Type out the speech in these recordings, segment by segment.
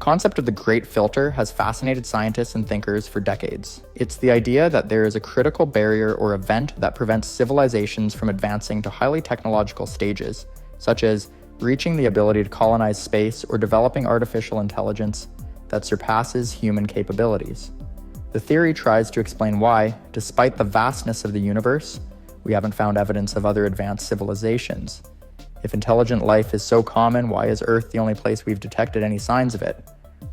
concept of the Great Filter has fascinated scientists and thinkers for decades. It's the idea that there is a critical barrier or event that prevents civilizations from advancing to highly technological stages, such as reaching the ability to colonize space or developing artificial intelligence that surpasses human capabilities. The theory tries to explain why, despite the vastness of the universe, we haven't found evidence of other advanced civilizations. If intelligent life is so common, why is Earth the only place we've detected any signs of it?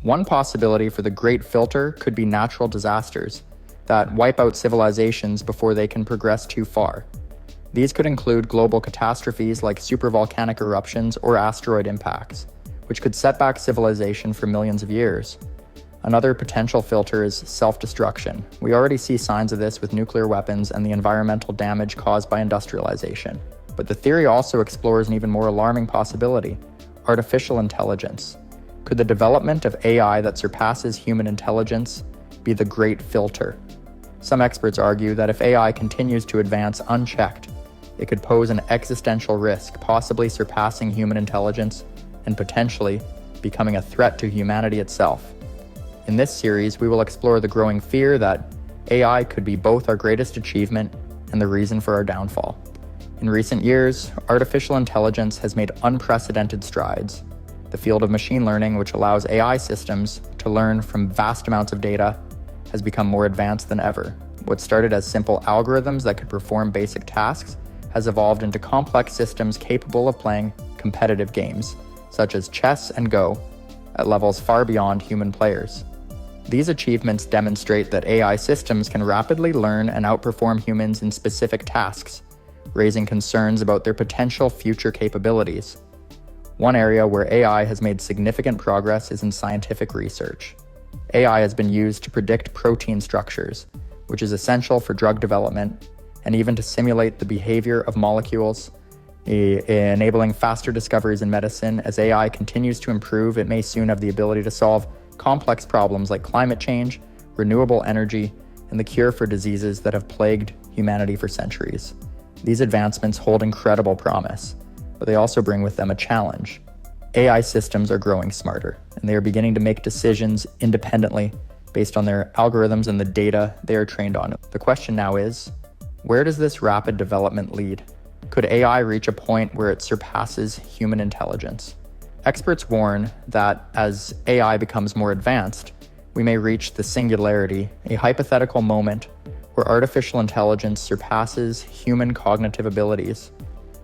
One possibility for the Great Filter could be natural disasters that wipe out civilizations before they can progress too far. These could include global catastrophes like supervolcanic eruptions or asteroid impacts, which could set back civilization for millions of years. Another potential filter is self-destruction. We already see signs of this with nuclear weapons and the environmental damage caused by industrialization. But the theory also explores an even more alarming possibility: artificial intelligence. Could the development of AI that surpasses human intelligence be the Great Filter? Some experts argue that if AI continues to advance unchecked, it could pose an existential risk, possibly surpassing human intelligence and potentially becoming a threat to humanity itself. In this series, we will explore the growing fear that AI could be both our greatest achievement and the reason for our downfall. In recent years, artificial intelligence has made unprecedented strides. The field of machine learning, which allows AI systems to learn from vast amounts of data, has become more advanced than ever. What started as simple algorithms that could perform basic tasks has evolved into complex systems capable of playing competitive games, such as chess and Go, at levels far beyond human players. These achievements demonstrate that AI systems can rapidly learn and outperform humans in specific tasks, raising concerns about their potential future capabilities. One area where AI has made significant progress is in scientific research. AI has been used to predict protein structures, which is essential for drug development, and even to simulate the behavior of molecules, enabling faster discoveries in medicine. As AI continues to improve, it may soon have the ability to solve complex problems like climate change, renewable energy, and the cure for diseases that have plagued humanity for centuries. These advancements hold incredible promise, but they also bring with them a challenge. AI systems are growing smarter, and they are beginning to make decisions independently based on their algorithms and the data they are trained on. The question now is, where does this rapid development lead? Could AI reach a point where it surpasses human intelligence? Experts warn that as AI becomes more advanced, we may reach the singularity, a hypothetical moment where artificial intelligence surpasses human cognitive abilities.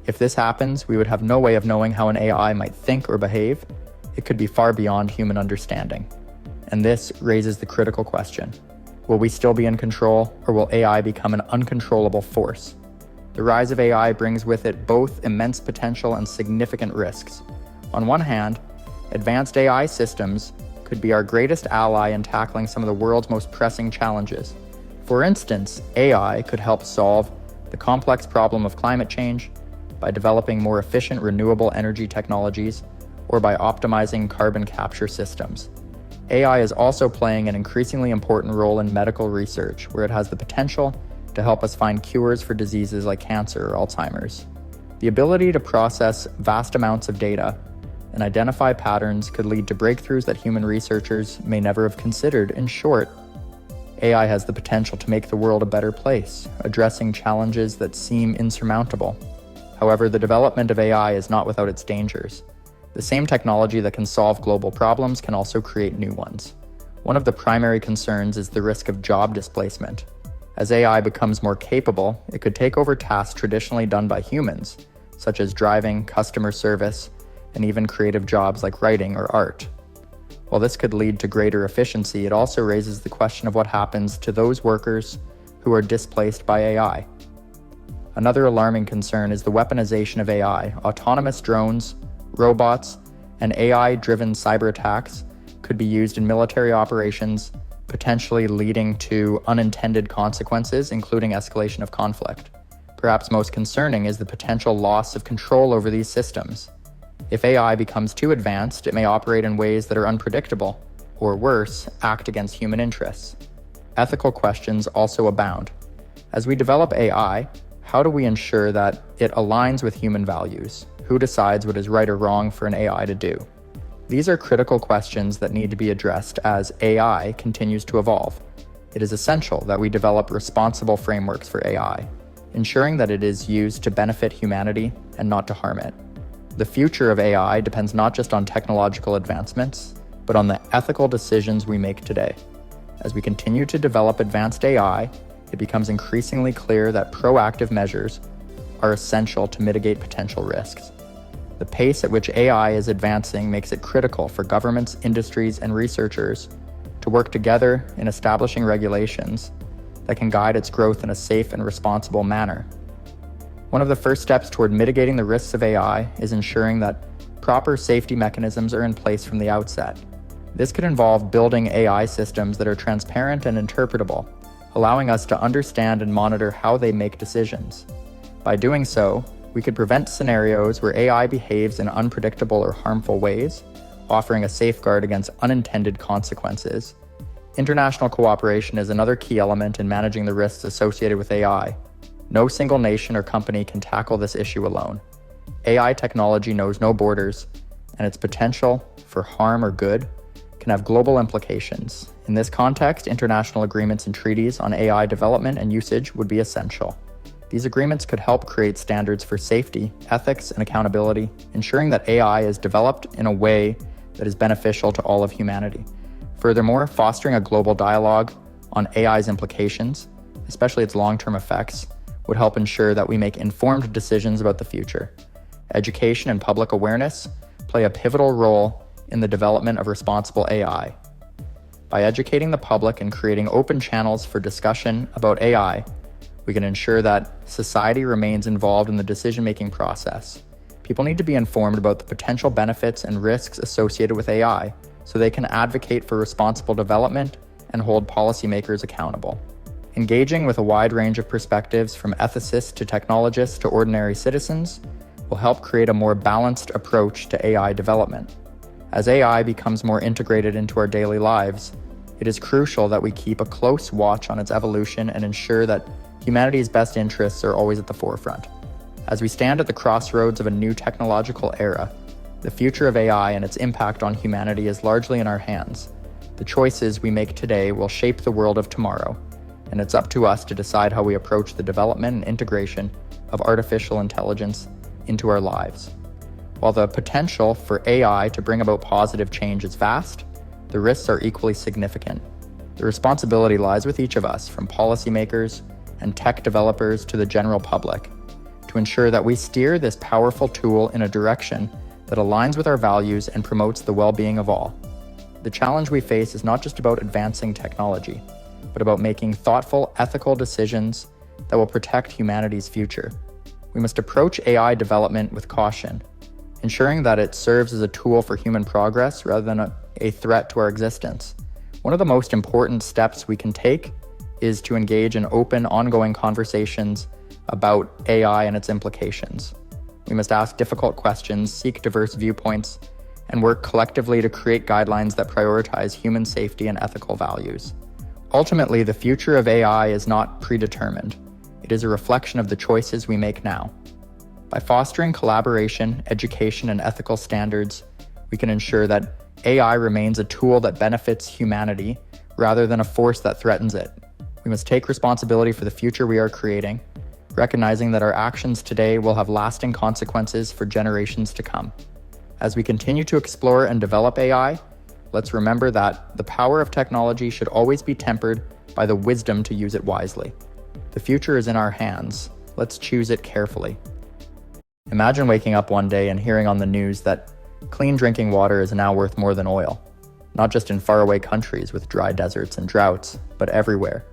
If this happens, we would have no way of knowing how an AI might think or behave. It could be far beyond human understanding. And this raises the critical question: will we still be in control, or will AI become an uncontrollable force? The rise of AI brings with it both immense potential and significant risks. On one hand, advanced AI systems could be our greatest ally in tackling some of the world's most pressing challenges. For instance, AI could help solve the complex problem of climate change by developing more efficient renewable energy technologies or by optimizing carbon capture systems. AI is also playing an increasingly important role in medical research, where it has the potential to help us find cures for diseases like cancer or Alzheimer's. The ability to process vast amounts of data and identify patterns could lead to breakthroughs that human researchers may never have considered. In short, AI has the potential to make the world a better place, addressing challenges that seem insurmountable. However, the development of AI is not without its dangers. The same technology that can solve global problems can also create new ones. One of the primary concerns is the risk of job displacement. As AI becomes more capable, it could take over tasks traditionally done by humans, such as driving, customer service, and even creative jobs like writing or art. While this could lead to greater efficiency, it also raises the question of what happens to those workers who are displaced by AI. Another alarming concern is the weaponization of AI. Autonomous drones, robots, and AI-driven cyber attacks could be used in military operations, potentially leading to unintended consequences, including escalation of conflict. Perhaps most concerning is the potential loss of control over these systems. If AI becomes too advanced, it may operate in ways that are unpredictable, or worse, act against human interests. Ethical questions also abound. As we develop AI, how do we ensure that it aligns with human values? Who decides what is right or wrong for an AI to do? These are critical questions that need to be addressed as AI continues to evolve. It is essential that we develop responsible frameworks for AI, ensuring that it is used to benefit humanity and not to harm it. The future of AI depends not just on technological advancements, but on the ethical decisions we make today. As we continue to develop advanced AI, it becomes increasingly clear that proactive measures are essential to mitigate potential risks. The pace at which AI is advancing makes it critical for governments, industries, and researchers to work together in establishing regulations that can guide its growth in a safe and responsible manner. One of the first steps toward mitigating the risks of AI is ensuring that proper safety mechanisms are in place from the outset. This could involve building AI systems that are transparent and interpretable, allowing us to understand and monitor how they make decisions. By doing so, we could prevent scenarios where AI behaves in unpredictable or harmful ways, offering a safeguard against unintended consequences. International cooperation is another key element in managing the risks associated with AI. No single nation or company can tackle this issue alone. AI technology knows no borders, and its potential for harm or good can have global implications. In this context, international agreements and treaties on AI development and usage would be essential. These agreements could help create standards for safety, ethics, and accountability, ensuring that AI is developed in a way that is beneficial to all of humanity. Furthermore, fostering a global dialogue on AI's implications, especially its long-term effects, would help ensure that we make informed decisions about the future. Education and public awareness play a pivotal role in the development of responsible AI. By educating the public and creating open channels for discussion about AI, we can ensure that society remains involved in the decision-making process. People need to be informed about the potential benefits and risks associated with AI so they can advocate for responsible development and hold policymakers accountable. Engaging with a wide range of perspectives, from ethicists to technologists to ordinary citizens, will help create a more balanced approach to AI development. As AI becomes more integrated into our daily lives, it is crucial that we keep a close watch on its evolution and ensure that humanity's best interests are always at the forefront. As we stand at the crossroads of a new technological era, the future of AI and its impact on humanity is largely in our hands. The choices we make today will shape the world of tomorrow, and it's up to us to decide how we approach the development and integration of artificial intelligence into our lives. While the potential for AI to bring about positive change is vast, the risks are equally significant. The responsibility lies with each of us, from policymakers and tech developers to the general public, to ensure that we steer this powerful tool in a direction that aligns with our values and promotes the well-being of all. The challenge we face is not just about advancing technology, but about making thoughtful, ethical decisions that will protect humanity's future. We must approach AI development with caution, ensuring that it serves as a tool for human progress rather than a threat to our existence. One of the most important steps we can take is to engage in open, ongoing conversations about AI and its implications. We must ask difficult questions, seek diverse viewpoints, and work collectively to create guidelines that prioritize human safety and ethical values. Ultimately, the future of AI is not predetermined. It is a reflection of the choices we make now. By fostering collaboration, education, and ethical standards, we can ensure that AI remains a tool that benefits humanity rather than a force that threatens it. We must take responsibility for the future we are creating, recognizing that our actions today will have lasting consequences for generations to come. As we continue to explore and develop AI, let's remember that the power of technology should always be tempered by the wisdom to use it wisely. The future is in our hands. Let's choose it carefully. Imagine waking up one day and hearing on the news that clean drinking water is now worth more than oil, not just in faraway countries with dry deserts and droughts, but everywhere.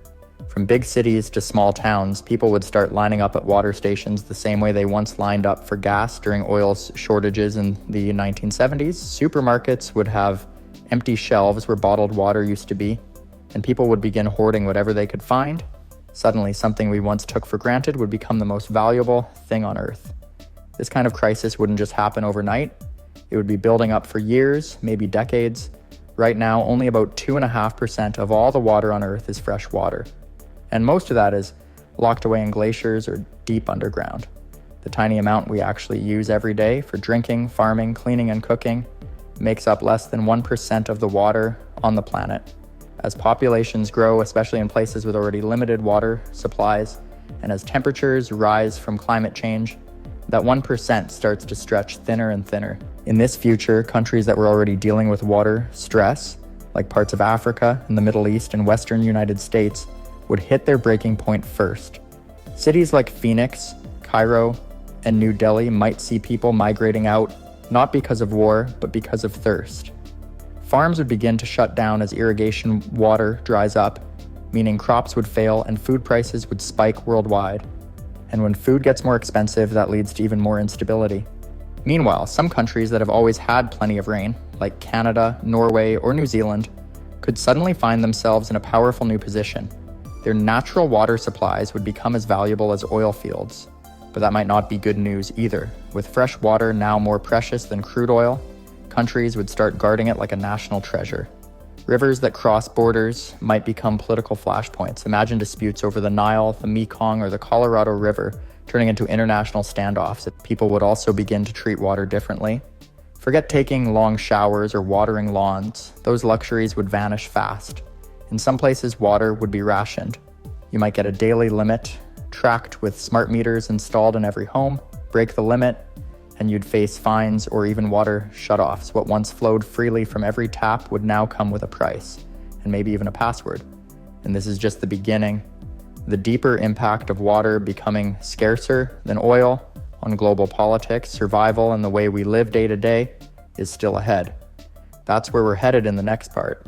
From big cities to small towns, people would start lining up at water stations the same way they once lined up for gas during oil shortages in the 1970s. Supermarkets would have empty shelves where bottled water used to be, and people would begin hoarding whatever they could find. Suddenly, something we once took for granted would become the most valuable thing on Earth. This kind of crisis wouldn't just happen overnight. It would be building up for years, maybe decades. Right now, only about 2.5% of all the water on Earth is fresh water, and most of that is locked away in glaciers or deep underground. The tiny amount we actually use every day for drinking, farming, cleaning, and cooking It makes up less than 1% of the water on the planet. As populations grow, especially in places with already limited water supplies, and as temperatures rise from climate change, that 1% starts to stretch thinner and thinner. In this future, countries that were already dealing with water stress, like parts of Africa and the Middle East and Western United States, would hit their breaking point first. Cities like Phoenix, Cairo, and New Delhi might see people migrating out, not because of war, but because of thirst. Farms would begin to shut down as irrigation water dries up, meaning crops would fail and food prices would spike worldwide. And when food gets more expensive, that leads to even more instability. Meanwhile, some countries that have always had plenty of rain, like Canada, Norway, or New Zealand, could suddenly find themselves in a powerful new position. Their natural water supplies would become as valuable as oil fields. But that might not be good news either. With fresh water now more precious than crude oil, countries would start guarding it like a national treasure. Rivers that cross borders might become political flashpoints. Imagine disputes over the Nile, the Mekong, or the Colorado River turning into international standoffs. People would also begin to treat water differently. Forget taking long showers or watering lawns. Those luxuries would vanish fast. In some places, water would be rationed. You might get a daily limit, tracked with smart meters installed in every home. Break the limit, and you'd face fines or even water shutoffs. What once flowed freely from every tap would now come with a price, and maybe even a password. And this is just the beginning. The deeper impact of water becoming scarcer than oil on global politics, survival, and the way we live day to day is still ahead. That's where we're headed in the next part.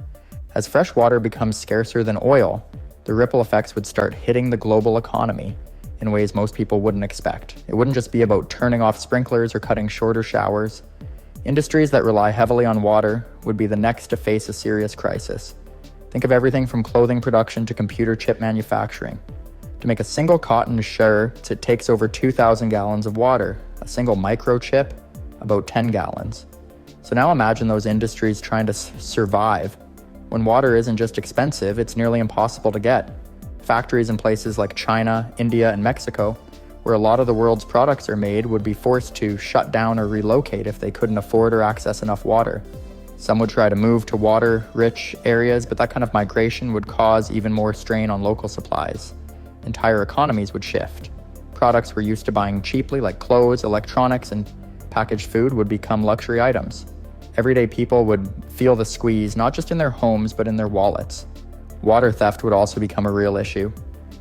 As fresh water becomes scarcer than oil, the ripple effects would start hitting the global economy in ways most people wouldn't expect. It wouldn't just be about turning off sprinklers or cutting shorter showers. Industries that rely heavily on water would be the next to face a serious crisis. Think of everything from clothing production to computer chip manufacturing. To make a single cotton shirt, it takes over 2,000 gallons of water. A single microchip, about 10 gallons. So now imagine those industries trying to survive. When water isn't just expensive, it's nearly impossible to get. Factories in places like China, India, and Mexico, where a lot of the world's products are made, would be forced to shut down or relocate if they couldn't afford or access enough water. Some would try to move to water-rich areas, but that kind of migration would cause even more strain on local supplies. Entire economies would shift. Products we're used to buying cheaply, like clothes, electronics, and packaged food, would become luxury items. Everyday people would feel the squeeze, not just in their homes, but in their wallets. Water theft would also become a real issue.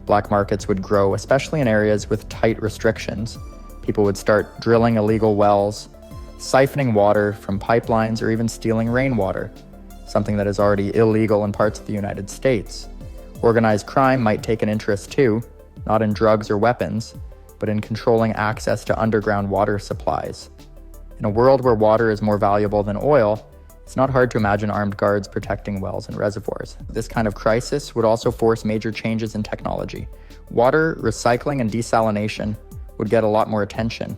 Black markets would grow, especially in areas with tight restrictions. People would start drilling illegal wells, siphoning water from pipelines, or even stealing rainwater, something that is already illegal in parts of the United States. Organized crime might take an interest too, not in drugs or weapons, but in controlling access to underground water supplies. In a world where water is more valuable than oil, it's not hard to imagine armed guards protecting wells and reservoirs. This kind of crisis would also force major changes in technology. Water recycling and desalination would get a lot more attention.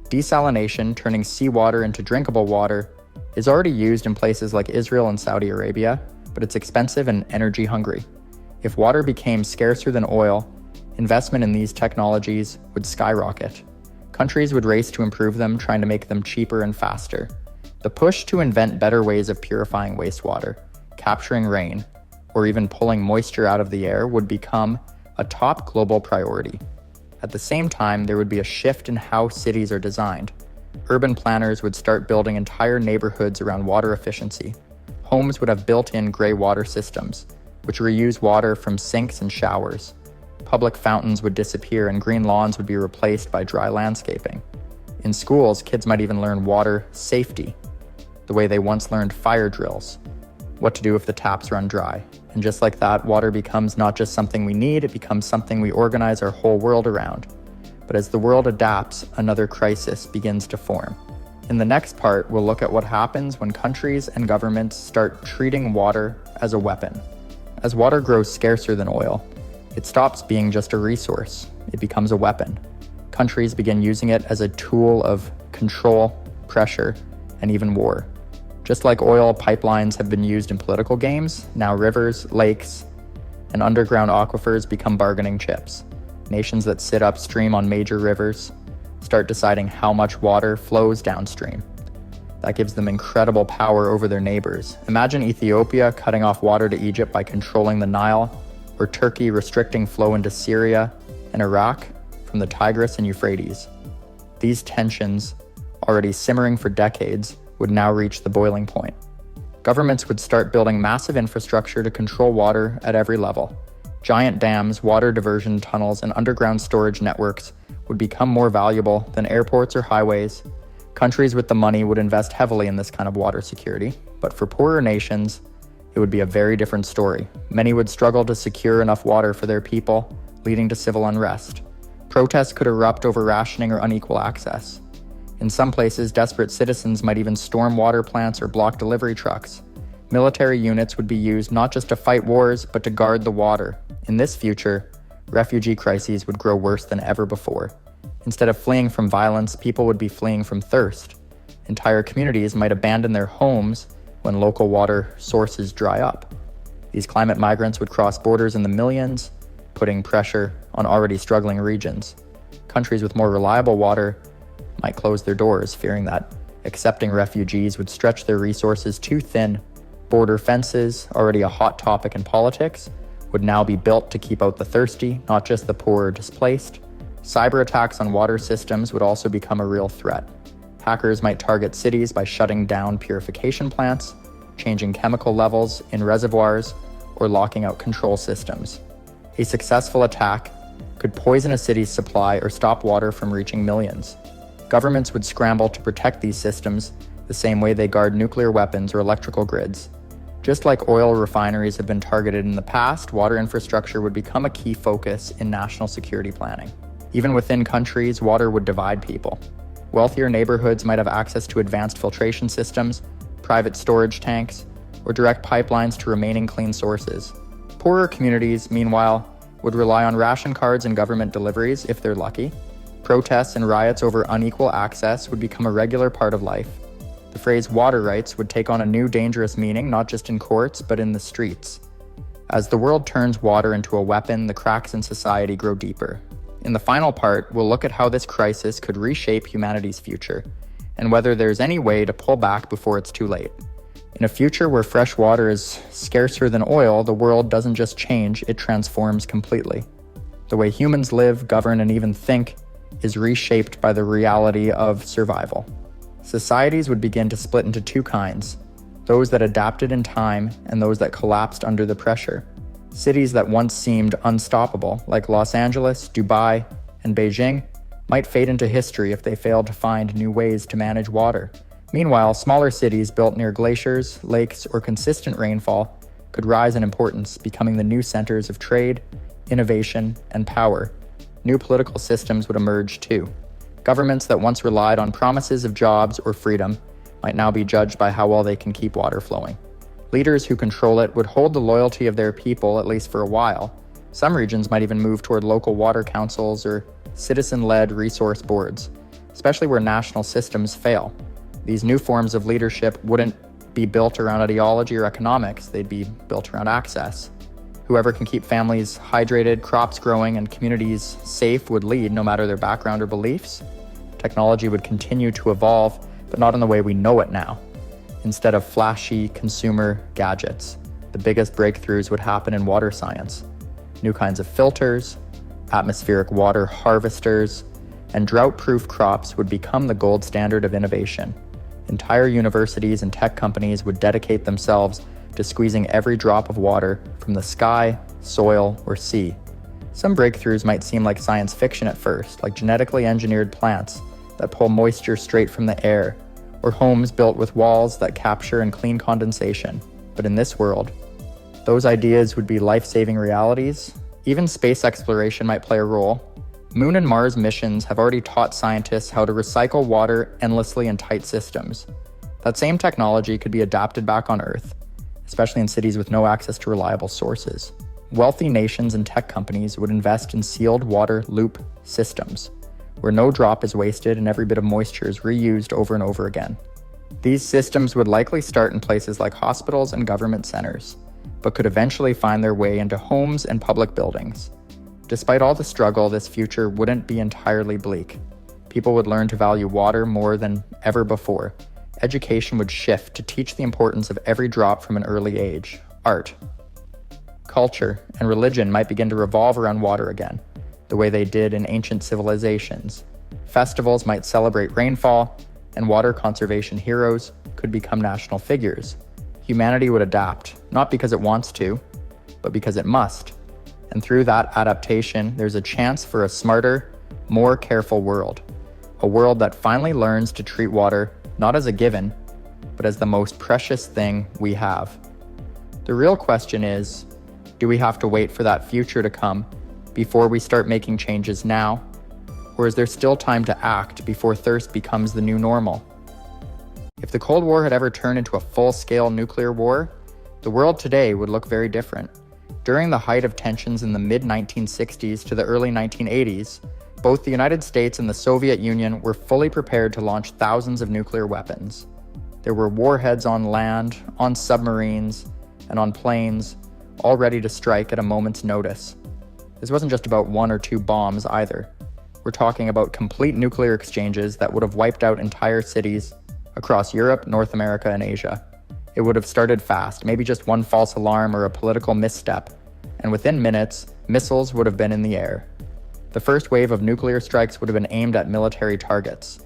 Desalination, turning seawater into drinkable water, is already used in places like Israel and Saudi Arabia, but it's expensive and energy hungry. If water became scarcer than oil, investment in these technologies would skyrocket. Countries would race to improve them, trying to make them cheaper and faster. The push to invent better ways of purifying wastewater, capturing rain, or even pulling moisture out of the air would become a top global priority. At the same time, there would be a shift in how cities are designed. Urban planners would start building entire neighborhoods around water efficiency. Homes would have built-in gray water systems, which reuse water from sinks and showers. Public fountains would disappear and green lawns would be replaced by dry landscaping. In schools, kids might even learn water safety, the way they once learned fire drills, what to do if the taps run dry. And just like that, water becomes not just something we need, it becomes something we organize our whole world around. But as the world adapts, another crisis begins to form. In the next part, we'll look at what happens when countries and governments start treating water as a weapon. As water grows scarcer than oil, it stops being just a resource. It becomes a weapon. Countries begin using it as a tool of control, pressure, and even war. Just like oil pipelines have been used in political games, now rivers, lakes, and underground aquifers become bargaining chips. Nations that sit upstream on major rivers start deciding how much water flows downstream. That gives them incredible power over their neighbors. Imagine Ethiopia cutting off water to Egypt by controlling the Nile, or Turkey restricting flow into Syria and Iraq from the Tigris and Euphrates. These tensions, already simmering for decades, would now reach the boiling point. Governments would start building massive infrastructure to control water at every level. Giant dams, water diversion tunnels, and underground storage networks would become more valuable than airports or highways. Countries with the money would invest heavily in this kind of water security, but for poorer nations, it would be a very different story. Many would struggle to secure enough water for their people, leading to civil unrest. Protests could erupt over rationing or unequal access. In some places, desperate citizens might even storm water plants or block delivery trucks. Military units would be used not just to fight wars, but to guard the water. In this future, refugee crises would grow worse than ever before. Instead of fleeing from violence, people would be fleeing from thirst. Entire communities might abandon their homes when local water sources dry up. These climate migrants would cross borders in the millions, putting pressure on already struggling regions. Countries with more reliable water might close their doors, fearing that accepting refugees would stretch their resources too thin. Border fences, already a hot topic in politics, would now be built to keep out the thirsty, not just the poor or displaced. Cyber attacks on water systems would also become a real threat. Hackers might target cities by shutting down purification plants, changing chemical levels in reservoirs, or locking out control systems. A successful attack could poison a city's supply or stop water from reaching millions. Governments would scramble to protect these systems the same way they guard nuclear weapons or electrical grids. Just like oil refineries have been targeted in the past, water infrastructure would become a key focus in national security planning. Even within countries, water would divide people. Wealthier neighborhoods might have access to advanced filtration systems, private storage tanks, or direct pipelines to remaining clean sources. Poorer communities, meanwhile, would rely on ration cards and government deliveries if they're lucky. Protests and riots over unequal access would become a regular part of life. The phrase water rights would take on a new dangerous meaning, not just in courts, but in the streets. As the world turns water into a weapon, the cracks in society grow deeper. In the final part, we'll look at how this crisis could reshape humanity's future, and whether there's any way to pull back before it's too late. In a future where fresh water is scarcer than oil, the world doesn't just change, it transforms completely. The way humans live, govern, and even think is reshaped by the reality of survival. Societies would begin to split into two kinds, those that adapted in time and those that collapsed under the pressure. Cities that once seemed unstoppable, like Los Angeles, Dubai, and Beijing, might fade into history if they failed to find new ways to manage water. Meanwhile, smaller cities built near glaciers, lakes, or consistent rainfall could rise in importance, becoming the new centers of trade, innovation, and power. New political systems would emerge too. Governments that once relied on promises of jobs or freedom might now be judged by how well they can keep water flowing. Leaders who control it would hold the loyalty of their people, at least for a while. Some regions might even move toward local water councils or citizen-led resource boards, especially where national systems fail. These new forms of leadership wouldn't be built around ideology or economics, they'd be built around access. Whoever can keep families hydrated, crops growing, and communities safe would lead, no matter their background or beliefs. Technology would continue to evolve, but not in the way we know it now. Instead of flashy consumer gadgets, the biggest breakthroughs would happen in water science. New kinds of filters, atmospheric water harvesters, and drought-proof crops would become the gold standard of innovation. Entire universities and tech companies would dedicate themselves to squeezing every drop of water from the sky, soil, or sea. Some breakthroughs might seem like science fiction at first, like genetically engineered plants that pull moisture straight from the air, or homes built with walls that capture and clean condensation. But in this world, those ideas would be life-saving realities. Even space exploration might play a role. Moon and Mars missions have already taught scientists how to recycle water endlessly in tight systems. That same technology could be adapted back on Earth, especially in cities with no access to reliable sources. Wealthy nations and tech companies would invest in sealed water loop systems, where no drop is wasted and every bit of moisture is reused over and over again. These systems would likely start in places like hospitals and government centers, but could eventually find their way into homes and public buildings. Despite all the struggle, this future wouldn't be entirely bleak. People would learn to value water more than ever before, Education would shift to teach the importance of every drop from an early age. Art, culture, and religion might begin to revolve around water again, the way they did in ancient civilizations. Festivals might celebrate rainfall, and water conservation heroes could become national figures. Humanity would adapt, not because it wants to, but because it must. And through that adaptation, there's a chance for a smarter, more careful world. A world that finally learns to treat water not as a given, but as the most precious thing we have. The real question is, do we have to wait for that future to come before we start making changes now? Or is there still time to act before thirst becomes the new normal? If the Cold War had ever turned into a full-scale nuclear war, the world today would look very different. During the height of tensions in the mid-1960s to the early 1980s, both the United States and the Soviet Union were fully prepared to launch thousands of nuclear weapons. There were warheads on land, on submarines, and on planes, all ready to strike at a moment's notice. This wasn't just about one or two bombs either. We're talking about complete nuclear exchanges that would have wiped out entire cities across Europe, North America, and Asia. It would have started fast, maybe just one false alarm or a political misstep, and within minutes, missiles would have been in the air. The first wave of nuclear strikes would have been aimed at military targets.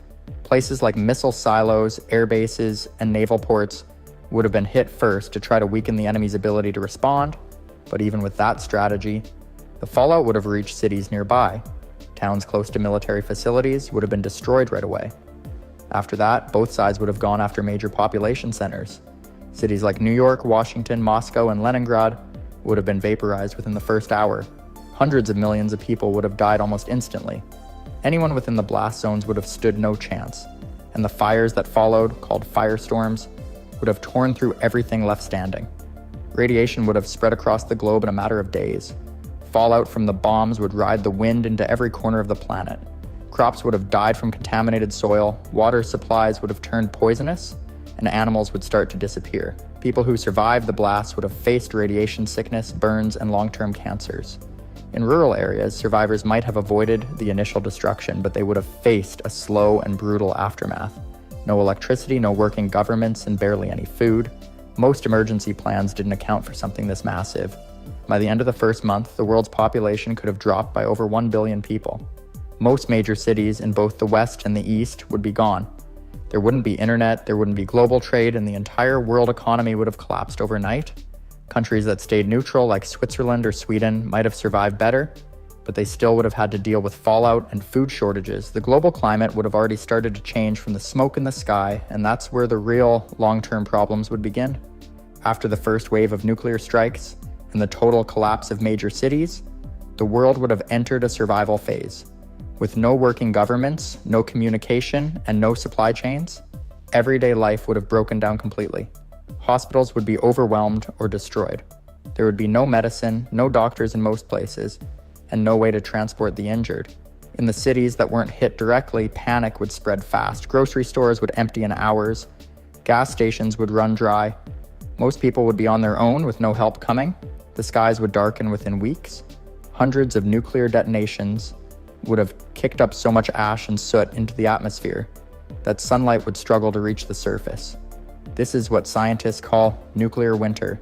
Places like missile silos, air bases, and naval ports would have been hit first to try to weaken the enemy's ability to respond, but even with that strategy, the fallout would have reached cities nearby. Towns close to military facilities would have been destroyed right away. After that, both sides would have gone after major population centers. Cities like New York, Washington, Moscow, and Leningrad would have been vaporized within the first hour. Hundreds of millions of people would have died almost instantly. Anyone within the blast zones would have stood no chance, and the fires that followed, called firestorms, would have torn through everything left standing. Radiation would have spread across the globe in a matter of days. Fallout from the bombs would ride the wind into every corner of the planet. Crops would have died from contaminated soil, water supplies would have turned poisonous, and animals would start to disappear. People who survived the blast would have faced radiation sickness, burns, and long-term cancers. In rural areas, survivors might have avoided the initial destruction, but they would have faced a slow and brutal aftermath. No electricity, no working governments, and barely any food. Most emergency plans didn't account for something this massive. By the end of the first month, the world's population could have dropped by over 1 billion people. Most major cities in both the West and the East would be gone. There wouldn't be internet, there wouldn't be global trade, and the entire world economy would have collapsed overnight. Countries that stayed neutral, like Switzerland or Sweden, might have survived better, but they still would have had to deal with fallout and food shortages. The global climate would have already started to change from the smoke in the sky, and that's where the real long-term problems would begin. After the first wave of nuclear strikes and the total collapse of major cities, the world would have entered a survival phase. With no working governments, no communication, and no supply chains, everyday life would have broken down completely. Hospitals would be overwhelmed or destroyed. There would be no medicine, no doctors in most places, and no way to transport the injured. In the cities that weren't hit directly, panic would spread fast. Grocery stores would empty in hours. Gas stations would run dry. Most people would be on their own with no help coming. The skies would darken within weeks. Hundreds of nuclear detonations would have kicked up so much ash and soot into the atmosphere that sunlight would struggle to reach the surface. This is what scientists call nuclear winter.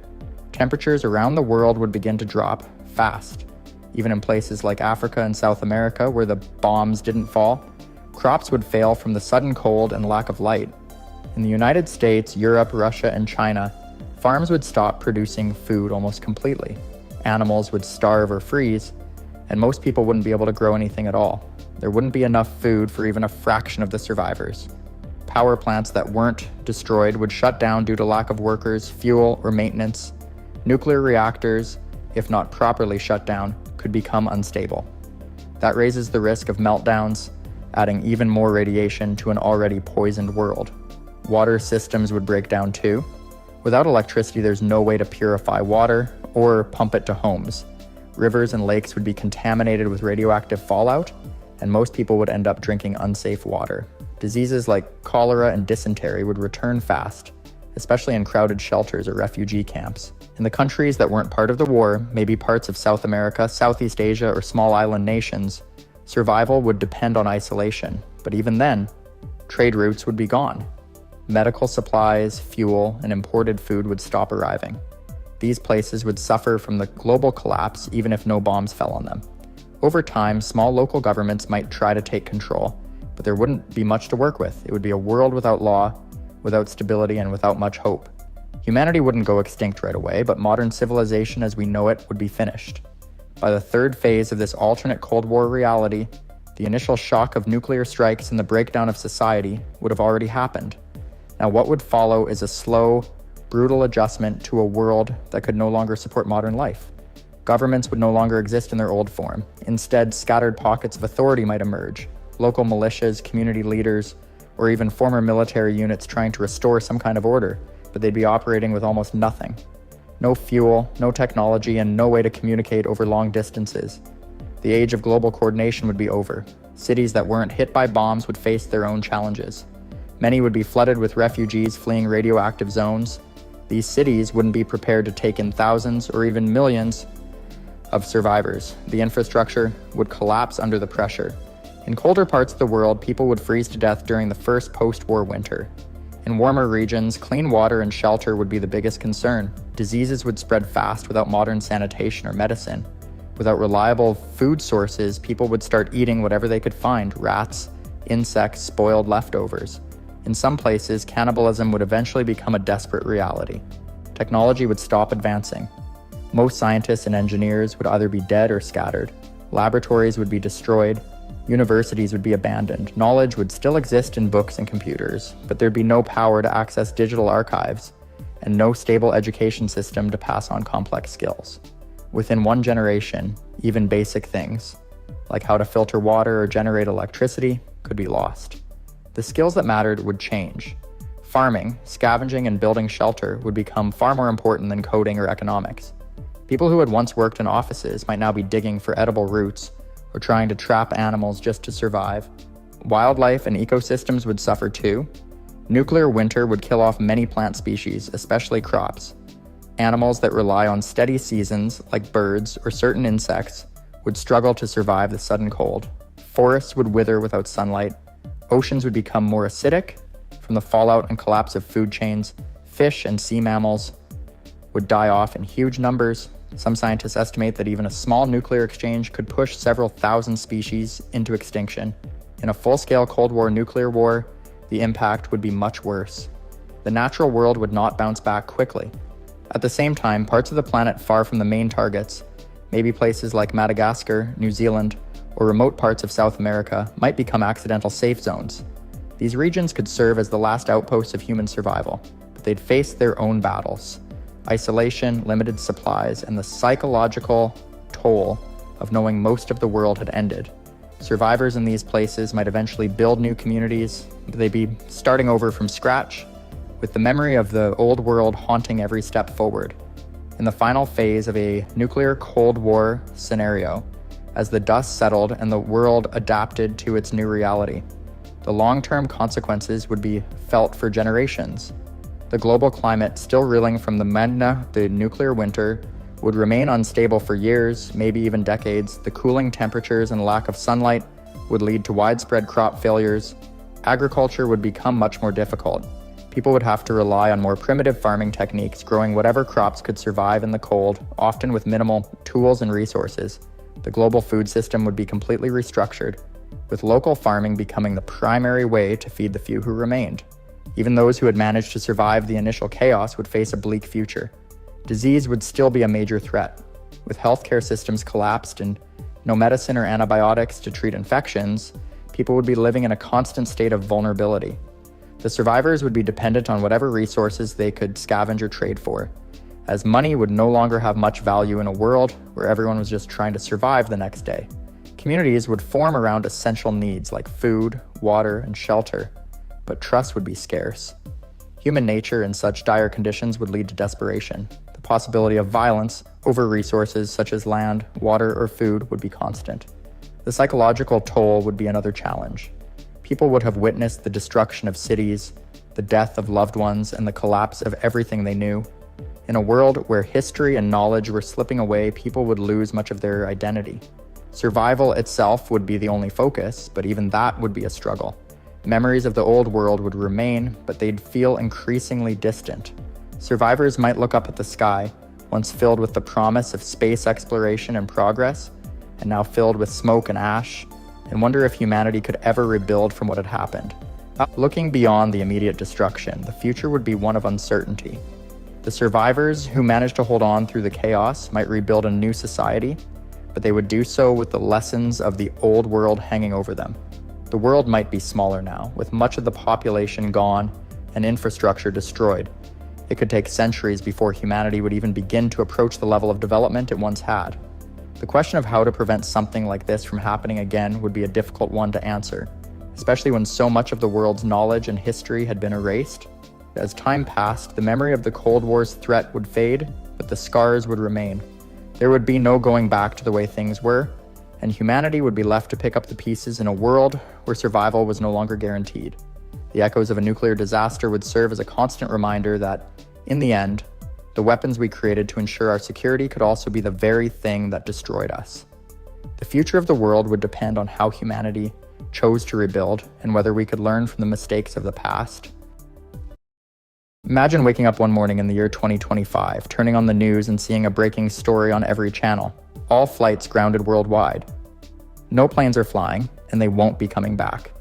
Temperatures around the world would begin to drop fast. Even in places like Africa and South America, where the bombs didn't fall, crops would fail from the sudden cold and lack of light. In the United States, Europe, Russia, and China, farms would stop producing food almost completely. Animals would starve or freeze, and most people wouldn't be able to grow anything at all. There wouldn't be enough food for even a fraction of the survivors. Power plants that weren't destroyed would shut down due to lack of workers, fuel, or maintenance. Nuclear reactors, if not properly shut down, could become unstable. That raises the risk of meltdowns, adding even more radiation to an already poisoned world. Water systems would break down too. Without electricity, there's no way to purify water or pump it to homes. Rivers and lakes would be contaminated with radioactive fallout, and most people would end up drinking unsafe water. Diseases like cholera and dysentery would return fast, especially in crowded shelters or refugee camps. In the countries that weren't part of the war, maybe parts of South America, Southeast Asia, or small island nations, survival would depend on isolation. But even then, trade routes would be gone. Medical supplies, fuel, and imported food would stop arriving. These places would suffer from the global collapse even if no bombs fell on them. Over time, small local governments might try to take control, but there wouldn't be much to work with. It would be a world without law, without stability, and without much hope. Humanity wouldn't go extinct right away, but modern civilization as we know it would be finished. By the third phase of this alternate Cold War reality, the initial shock of nuclear strikes and the breakdown of society would have already happened. Now, what would follow is a slow, brutal adjustment to a world that could no longer support modern life. Governments would no longer exist in their old form. Instead, scattered pockets of authority might emerge. Local militias, community leaders, or even former military units trying to restore some kind of order, but they'd be operating with almost nothing. No fuel, no technology, and no way to communicate over long distances. The age of global coordination would be over. Cities that weren't hit by bombs would face their own challenges. Many would be flooded with refugees fleeing radioactive zones. These cities wouldn't be prepared to take in thousands or even millions of survivors. The infrastructure would collapse under the pressure. In colder parts of the world, people would freeze to death during the first post-war winter. In warmer regions, clean water and shelter would be the biggest concern. Diseases would spread fast without modern sanitation or medicine. Without reliable food sources, people would start eating whatever they could find: rats, insects, spoiled leftovers. In some places, cannibalism would eventually become a desperate reality. Technology would stop advancing. Most scientists and engineers would either be dead or scattered. Laboratories would be destroyed. Universities would be abandoned. Knowledge would still exist in books and computers, but there'd be no power to access digital archives and no stable education system to pass on complex skills. Within one generation, even basic things, like how to filter water or generate electricity, could be lost. The skills that mattered would change. Farming, scavenging, and building shelter would become far more important than coding or economics. People who had once worked in offices might now be digging for edible roots or trying to trap animals just to survive. Wildlife and ecosystems would suffer too. Nuclear winter would kill off many plant species, especially crops. Animals that rely on steady seasons, like birds or certain insects, would struggle to survive the sudden cold. Forests would wither without sunlight. Oceans would become more acidic from the fallout and collapse of food chains. Fish and sea mammals would die off in huge numbers. Some scientists estimate that even a small nuclear exchange could push several thousand species into extinction. In a full-scale Cold War nuclear war, the impact would be much worse. The natural world would not bounce back quickly. At the same time, parts of the planet far from the main targets, maybe places like Madagascar, New Zealand, or remote parts of South America, might become accidental safe zones. These regions could serve as the last outposts of human survival, but they'd face their own battles. Isolation, limited supplies, and the psychological toll of knowing most of the world had ended. Survivors in these places might eventually build new communities, but they'd be starting over from scratch, with the memory of the old world haunting every step forward. In the final phase of a nuclear Cold War scenario, as the dust settled and the world adapted to its new reality, the long-term consequences would be felt for generations. The global climate, still reeling from the nuclear winter, would remain unstable for years, maybe even decades. The cooling temperatures and lack of sunlight would lead to widespread crop failures. Agriculture would become much more difficult. People would have to rely on more primitive farming techniques, growing whatever crops could survive in the cold, often with minimal tools and resources. The global food system would be completely restructured, with local farming becoming the primary way to feed the few who remained. Even those who had managed to survive the initial chaos would face a bleak future. Disease would still be a major threat. With healthcare systems collapsed and no medicine or antibiotics to treat infections, people would be living in a constant state of vulnerability. The survivors would be dependent on whatever resources they could scavenge or trade for, as money would no longer have much value in a world where everyone was just trying to survive the next day. Communities would form around essential needs like food, water, and shelter, but trust would be scarce. Human nature in such dire conditions would lead to desperation. The possibility of violence over resources such as land, water, or food would be constant. The psychological toll would be another challenge. People would have witnessed the destruction of cities, the death of loved ones, and the collapse of everything they knew. In a world where history and knowledge were slipping away, people would lose much of their identity. Survival itself would be the only focus, but even that would be a struggle. Memories of the old world would remain, but they'd feel increasingly distant. Survivors might look up at the sky, once filled with the promise of space exploration and progress, and now filled with smoke and ash, and wonder if humanity could ever rebuild from what had happened. Looking beyond the immediate destruction, the future would be one of uncertainty. The survivors who managed to hold on through the chaos might rebuild a new society, but they would do so with the lessons of the old world hanging over them. The world might be smaller now, with much of the population gone and infrastructure destroyed. It could take centuries before humanity would even begin to approach the level of development it once had. The question of how to prevent something like this from happening again would be a difficult one to answer, especially when so much of the world's knowledge and history had been erased. As time passed, the memory of the Cold War's threat would fade, but the scars would remain. There would be no going back to the way things were, and humanity would be left to pick up the pieces in a world where survival was no longer guaranteed. The echoes of a nuclear disaster would serve as a constant reminder that, in the end, the weapons we created to ensure our security could also be the very thing that destroyed us. The future of the world would depend on how humanity chose to rebuild and whether we could learn from the mistakes of the past. Imagine waking up one morning in the year 2025, turning on the news and seeing a breaking story on every channel. All flights grounded worldwide. No planes are flying, and they won't be coming back.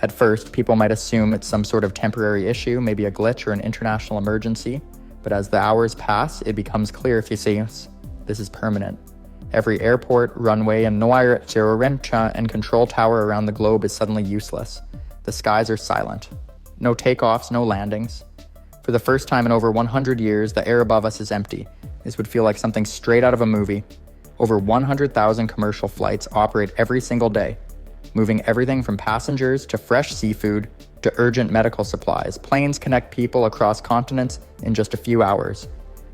At first, people might assume it's some sort of temporary issue, maybe a glitch or an international emergency, but as the hours pass, it becomes clear if you see this is permanent. Every airport, runway, and and control tower around the globe is suddenly useless. The skies are silent. No takeoffs, no landings. For the first time in over 100 years, the air above us is empty. This would feel like something straight out of a movie. Over 100,000 commercial flights operate every single day, moving everything from passengers to fresh seafood to urgent medical supplies. Planes connect people across continents in just a few hours.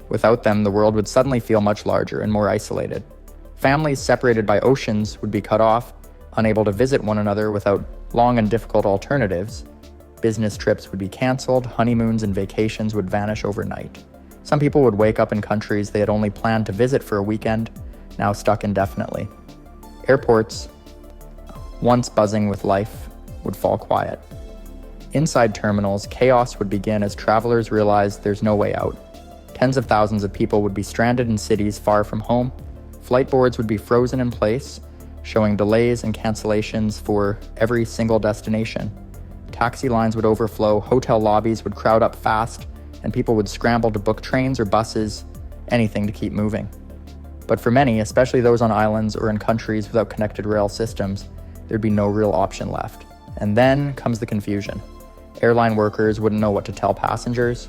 Without them, the world would suddenly feel much larger and more isolated. Families separated by oceans would be cut off, unable to visit one another without long and difficult alternatives. Business trips would be canceled, honeymoons and vacations would vanish overnight. Some people would wake up in countries they had only planned to visit for a weekend, now stuck indefinitely. Airports, once buzzing with life, would fall quiet. Inside terminals, chaos would begin as travelers realized there's no way out. Tens of thousands of people would be stranded in cities far from home. Flight boards would be frozen in place, showing delays and cancellations for every single destination. Taxi lines would overflow, hotel lobbies would crowd up fast, and people would scramble to book trains or buses, anything to keep moving. But for many, especially those on islands or in countries without connected rail systems, there'd be no real option left. And then comes the confusion. Airline workers wouldn't know what to tell passengers.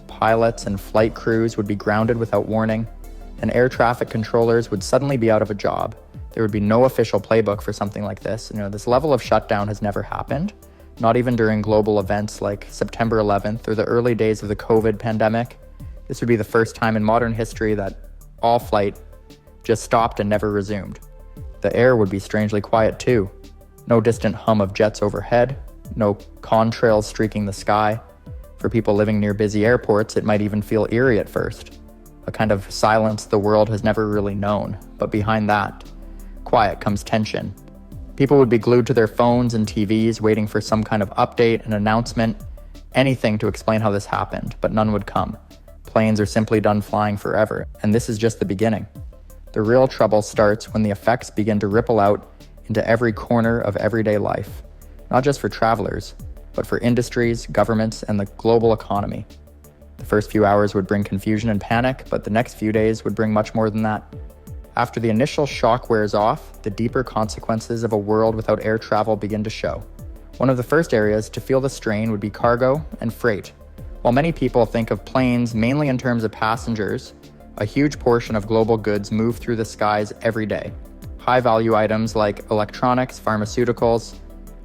Pilots and flight crews would be grounded without warning, and air traffic controllers would suddenly be out of a job. There would be no official playbook for something like this. This level of shutdown has never happened. Not even during global events like September 11th or the early days of the COVID pandemic. This would be the first time in modern history that all flight just stopped and never resumed. The air would be strangely quiet too. No distant hum of jets overhead, no contrails streaking the sky. For people living near busy airports, it might even feel eerie at first. A kind of silence the world has never really known. But behind that quiet comes tension. People would be glued to their phones and TVs, waiting for some kind of update, an announcement, anything to explain how this happened, but none would come. Planes are simply done flying forever, and this is just the beginning. The real trouble starts when the effects begin to ripple out into every corner of everyday life, not just for travelers, but for industries, governments, and the global economy. The first few hours would bring confusion and panic, but the next few days would bring much more than that. After the initial shock wears off, the deeper consequences of a world without air travel begin to show. One of the first areas to feel the strain would be cargo and freight. While many people think of planes mainly in terms of passengers, a huge portion of global goods move through the skies every day. High-value items like electronics, pharmaceuticals,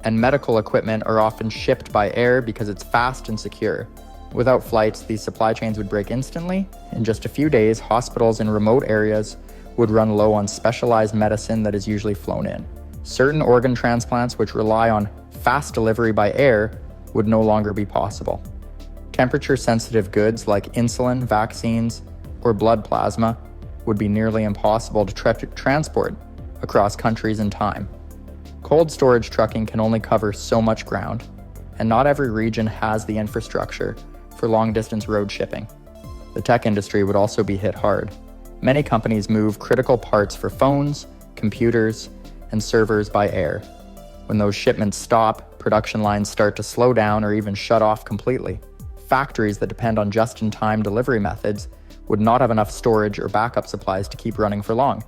and medical equipment are often shipped by air because it's fast and secure. Without flights, these supply chains would break instantly. In just a few days, hospitals in remote areas would run low on specialized medicine that is usually flown in. Certain organ transplants, which rely on fast delivery by air, would no longer be possible. Temperature-sensitive goods like insulin, vaccines, or blood plasma would be nearly impossible to transport across countries in time. Cold storage trucking can only cover so much ground, and not every region has the infrastructure for long-distance road shipping. The tech industry would also be hit hard. Many companies move critical parts for phones, computers, and servers by air. When those shipments stop, production lines start to slow down or even shut off completely. Factories that depend on just-in-time delivery methods would not have enough storage or backup supplies to keep running for long.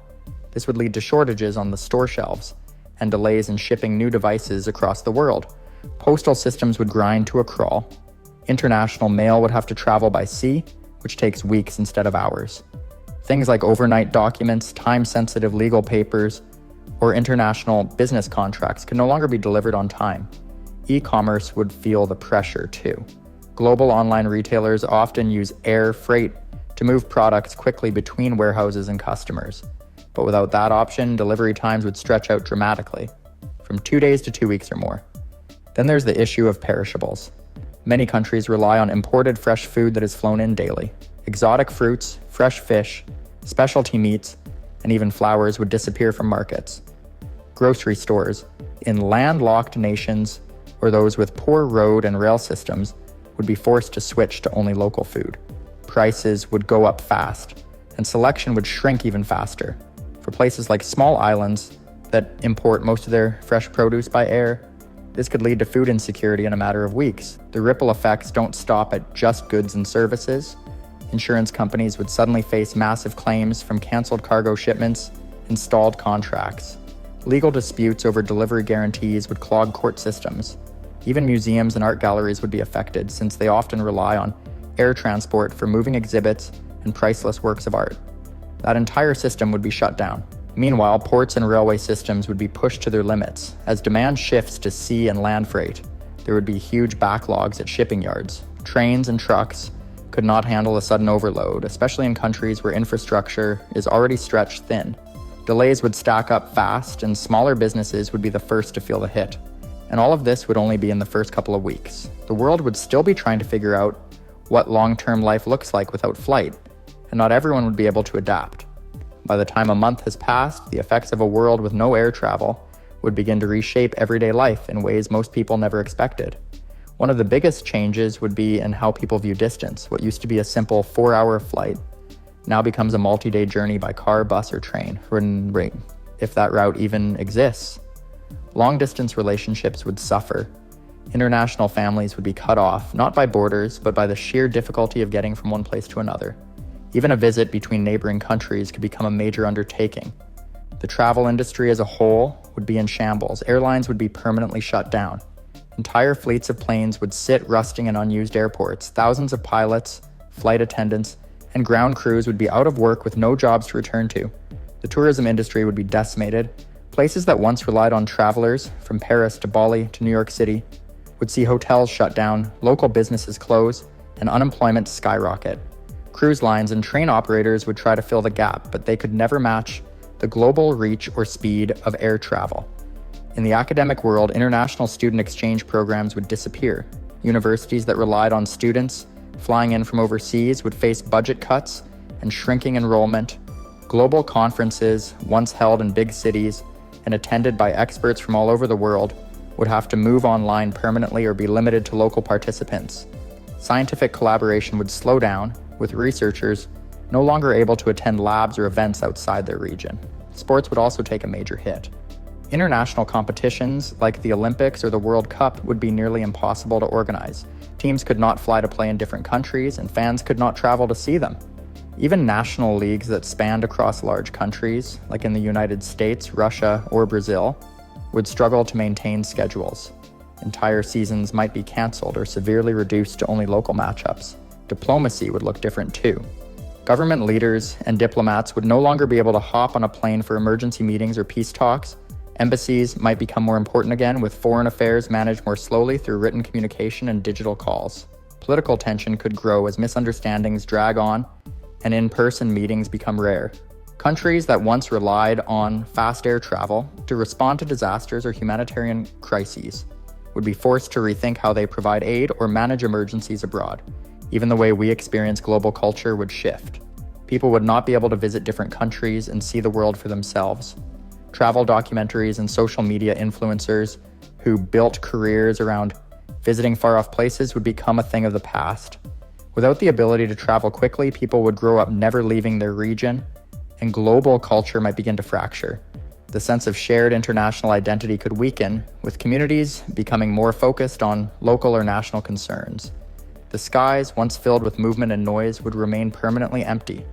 This would lead to shortages on the store shelves and delays in shipping new devices across the world. Postal systems would grind to a crawl. International mail would have to travel by sea, which takes weeks instead of hours. Things like overnight documents, time-sensitive legal papers, or international business contracts could no longer be delivered on time. E-commerce would feel the pressure too. Global online retailers often use air freight to move products quickly between warehouses and customers. But without that option, delivery times would stretch out dramatically, from 2 days to 2 weeks or more. Then there's the issue of perishables. Many countries rely on imported fresh food that is flown in daily. Exotic fruits, fresh fish, specialty meats, and even flowers would disappear from markets. Grocery stores in landlocked nations or those with poor road and rail systems would be forced to switch to only local food. Prices would go up fast, and selection would shrink even faster. For places like small islands that import most of their fresh produce by air, this could lead to food insecurity in a matter of weeks. The ripple effects don't stop at just goods and services. Insurance companies would suddenly face massive claims from canceled cargo shipments and stalled contracts. Legal disputes over delivery guarantees would clog court systems. Even museums and art galleries would be affected, since they often rely on air transport for moving exhibits and priceless works of art. That entire system would be shut down. Meanwhile, ports and railway systems would be pushed to their limits. As demand shifts to sea and land freight, there would be huge backlogs at shipping yards. Trains and trucks could not handle a sudden overload, especially in countries where infrastructure is already stretched thin. Delays would stack up fast, and smaller businesses would be the first to feel the hit. And all of this would only be in the first couple of weeks. The world would still be trying to figure out what long-term life looks like without flight, and not everyone would be able to adapt. By the time a month has passed, the effects of a world with no air travel would begin to reshape everyday life in ways most people never expected. One of the biggest changes would be in how people view distance. What used to be a simple 4-hour flight now becomes a multi-day journey by car, bus, or train, if that route even exists. Long-distance relationships would suffer. International families would be cut off, not by borders, but by the sheer difficulty of getting from one place to another. Even a visit between neighboring countries could become a major undertaking. The travel industry as a whole would be in shambles. Airlines would be permanently shut down. Entire fleets of planes would sit rusting in unused airports. Thousands of pilots, flight attendants, and ground crews would be out of work with no jobs to return to. The tourism industry would be decimated. Places that once relied on travelers, from Paris to Bali to New York City, would see hotels shut down, local businesses close, and unemployment skyrocket. Cruise lines and train operators would try to fill the gap, but they could never match the global reach or speed of air travel. In the academic world, international student exchange programs would disappear. Universities that relied on students flying in from overseas would face budget cuts and shrinking enrollment. Global conferences, once held in big cities and attended by experts from all over the world, would have to move online permanently or be limited to local participants. Scientific collaboration would slow down, with researchers no longer able to attend labs or events outside their region. Sports would also take a major hit. International competitions, like the Olympics or the World Cup, would be nearly impossible to organize. Teams could not fly to play in different countries, and fans could not travel to see them. Even national leagues that spanned across large countries, like in the United States, Russia, or Brazil, would struggle to maintain schedules. Entire seasons might be canceled or severely reduced to only local matchups. Diplomacy would look different too. Government leaders and diplomats would no longer be able to hop on a plane for emergency meetings or peace talks. Embassies might become more important again, with foreign affairs managed more slowly through written communication and digital calls. Political tension could grow as misunderstandings drag on and in-person meetings become rare. Countries that once relied on fast air travel to respond to disasters or humanitarian crises would be forced to rethink how they provide aid or manage emergencies abroad. Even the way we experience global culture would shift. People would not be able to visit different countries and see the world for themselves. Travel documentaries and social media influencers who built careers around visiting far-off places would become a thing of the past. Without the ability to travel quickly, people would grow up never leaving their region, and global culture might begin to fracture. The sense of shared international identity could weaken, with communities becoming more focused on local or national concerns. The skies, once filled with movement and noise, would remain permanently empty.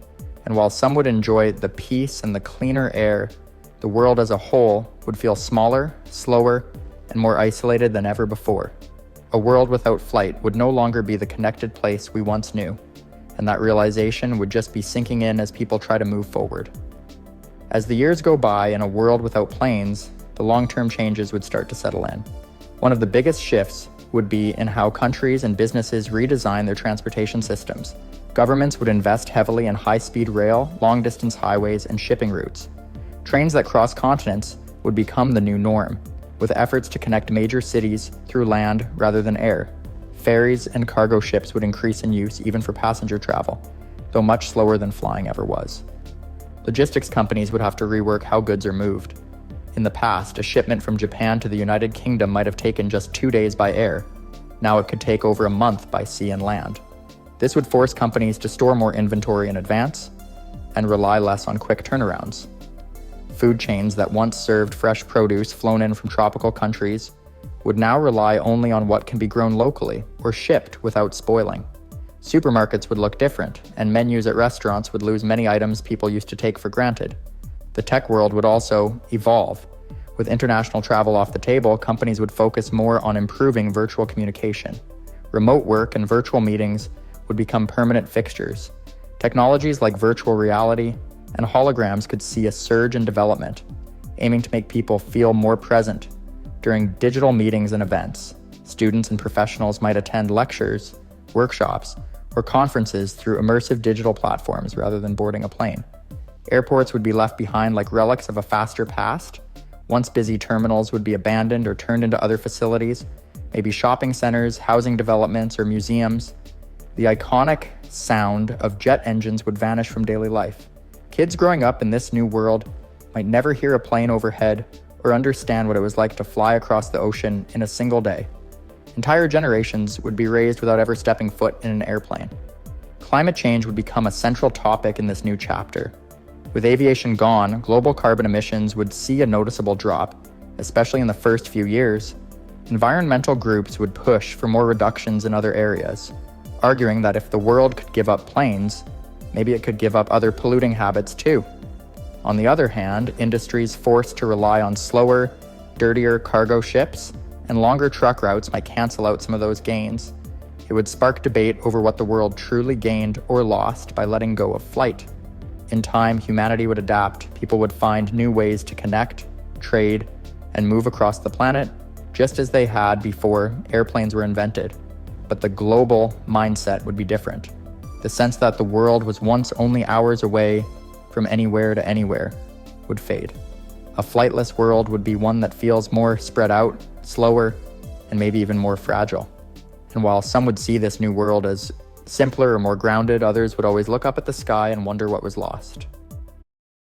And while some would enjoy the peace and the cleaner air, the world as a whole would feel smaller, slower, and more isolated than ever before. A world without flight would no longer be the connected place we once knew, and that realization would just be sinking in as people try to move forward. As the years go by in a world without planes, the long-term changes would start to settle in. One of the biggest shifts would be in how countries and businesses redesign their transportation systems. Governments would invest heavily in high-speed rail, long-distance highways, and shipping routes. Trains that cross continents would become the new norm, with efforts to connect major cities through land rather than air. Ferries and cargo ships would increase in use even for passenger travel, though much slower than flying ever was. Logistics companies would have to rework how goods are moved. In the past, a shipment from Japan to the United Kingdom might have taken just 2 days by air. Now it could take over a month by sea and land. This would force companies to store more inventory in advance and rely less on quick turnarounds. Food chains that once served fresh produce flown in from tropical countries would now rely only on what can be grown locally or shipped without spoiling. Supermarkets would look different, and menus at restaurants would lose many items people used to take for granted. The tech world would also evolve. With international travel off the table, companies would focus more on improving virtual communication. Remote work and virtual meetings would become permanent fixtures. Technologies like virtual reality and holograms could see a surge in development, aiming to make people feel more present during digital meetings and events. Students and professionals might attend lectures, workshops, or conferences through immersive digital platforms rather than boarding a plane. Airports would be left behind like relics of a faster past. Once busy terminals would be abandoned or turned into other facilities, maybe shopping centers, housing developments, or museums. The iconic sound of jet engines would vanish from daily life. Kids growing up in this new world might never hear a plane overhead or understand what it was like to fly across the ocean in a single day. Entire generations would be raised without ever stepping foot in an airplane. Climate change would become a central topic in this new chapter. With aviation gone, global carbon emissions would see a noticeable drop, especially in the first few years. Environmental groups would push for more reductions in other areas, arguing that if the world could give up planes, maybe it could give up other polluting habits too. On the other hand, industries forced to rely on slower, dirtier cargo ships and longer truck routes might cancel out some of those gains. It would spark debate over what the world truly gained or lost by letting go of flight. In time, humanity would adapt. People would find new ways to connect, trade, and move across the planet, just as they had before airplanes were invented. But the global mindset would be different. The sense that the world was once only hours away from anywhere to anywhere would fade. A flightless world would be one that feels more spread out, slower, and maybe even more fragile. And while some would see this new world as simpler or more grounded, others would always look up at the sky and wonder what was lost.